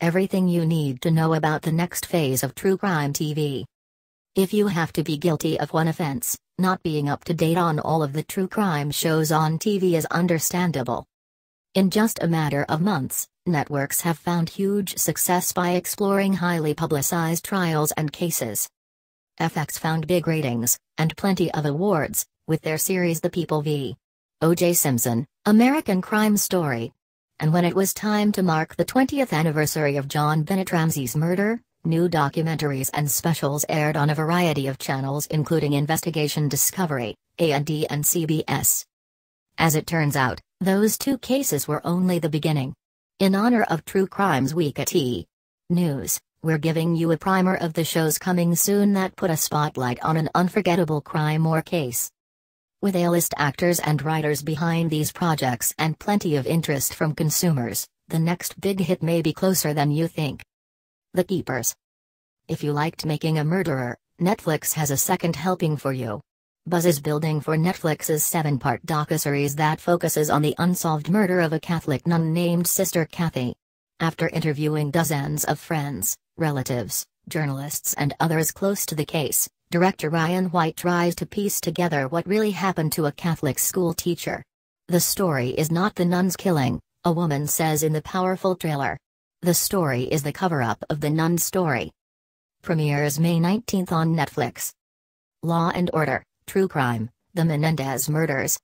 everything you need to know about the next phase of true crime TV. If you have to be guilty of one offense, not being up to date on all of the true crime shows on TV is understandable. In just a matter of months, networks have found huge success by exploring highly publicized trials and cases. FX found big ratings, and plenty of awards, with their series The People v. O.J. Simpson, American Crime Story. And when it was time to mark the 20th anniversary of JonBenét Ramsey's murder, new documentaries and specials aired on a variety of channels including Investigation Discovery, A&E and CBS. As it turns out, those two cases were only the beginning. In honor of True Crimes Week at E! News, we're giving you a primer of the shows coming soon that put a spotlight on an unforgettable crime or case. With A-list actors and writers behind these projects and plenty of interest from consumers, the next big hit may be closer than you think. The Keepers. If you liked Making a Murderer, Netflix has a second helping for you. Buzz is building for Netflix's 7-part docuseries that focuses on the unsolved murder of a Catholic nun named Sister Kathy. After interviewing dozens of friends, relatives, journalists and others close to the case, director Ryan White tries to piece together what really happened to a Catholic school teacher. The story is not the nun's killing, a woman says in the powerful trailer. The story is the cover-up of the nun's story. Premieres May 19 on Netflix. Law and Order, True Crime, The Menendez Murders.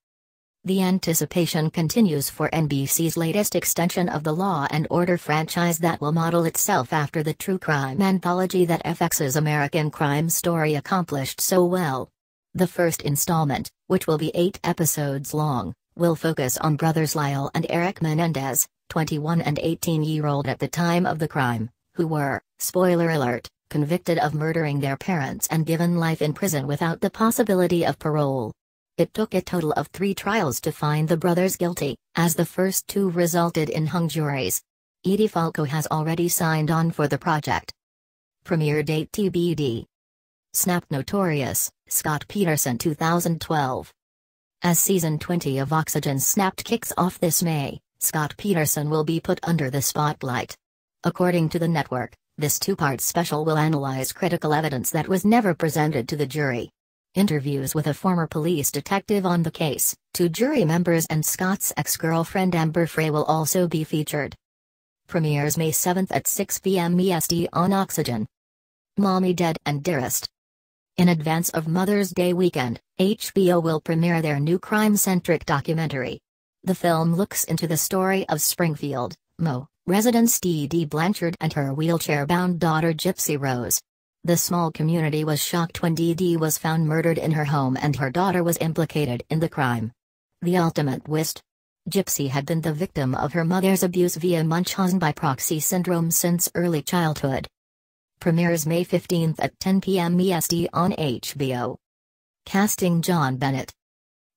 The anticipation continues for NBC's latest extension of the Law and Order franchise that will model itself after the true crime anthology that FX's American Crime Story accomplished so well. The first installment, which will be 8 episodes long, will focus on brothers Lyle and Eric Menendez, 21 and 18-year-old at the time of the crime, who were, spoiler alert, convicted of murdering their parents and given life in prison without the possibility of parole. It took a total of 3 trials to find the brothers guilty, as the first 2 resulted in hung juries. Edie Falco has already signed on for the project. Premiere date TBD. Snapped Notorious, Scott Peterson 2012. As season 20 of Oxygen Snapped kicks off this May, Scott Peterson will be put under the spotlight. According to the network, this 2-part special will analyze critical evidence that was never presented to the jury. Interviews with a former police detective on the case, 2 jury members and Scott's ex-girlfriend Amber Frey will also be featured. Premieres May 7 at 6 p.m. EST on Oxygen. Mommy Dead and Dearest. In advance of Mother's Day weekend, HBO will premiere their new crime-centric documentary. The film looks into the story of Springfield, Mo. Residents Dee Dee Blanchard and her wheelchair-bound daughter Gypsy Rose. The small community was shocked when Dee Dee was found murdered in her home and her daughter was implicated in the crime. The ultimate twist? Gypsy had been the victim of her mother's abuse via Munchausen by proxy syndrome since early childhood. Premieres May 15 at 10 p.m. EST on HBO. Casting JonBenét.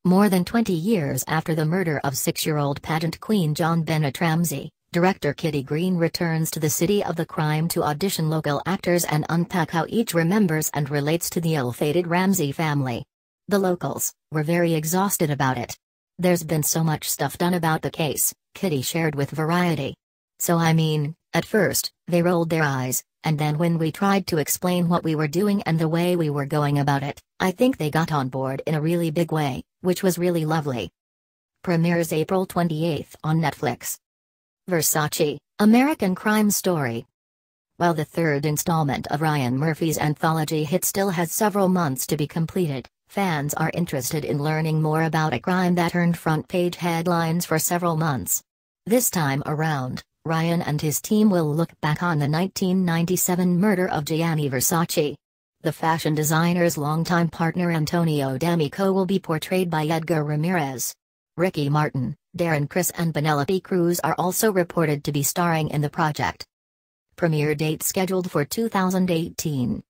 More than 20 years after the murder of 6-year-old pageant queen JonBenét Ramsey, director Kitty Green returns to the city of the crime to audition local actors and unpack how each remembers and relates to the ill-fated Ramsey family. The locals were very exhausted about it. There's been so much stuff done about the case, Kitty shared with Variety. So at first, they rolled their eyes, and then when we tried to explain what we were doing and the way we were going about it, I think they got on board in a really big way, which was really lovely. Premieres April 28 on Netflix. Versace, American Crime Story. While the 3rd installment of Ryan Murphy's anthology hit still has several months to be completed, fans are interested in learning more about a crime that earned front-page headlines for several months. This time around, Ryan and his team will look back on the 1997 murder of Gianni Versace. The fashion designer's longtime partner Antonio D'Amico will be portrayed by Edgar Ramirez. Ricky Martin, Darren Criss and Penelope Cruz are also reported to be starring in the project. Premiere date scheduled for 2018.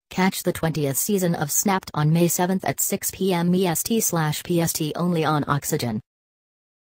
Catch the 20th season of Snapped on May 7 at 6 p.m. EST/PST only on Oxygen.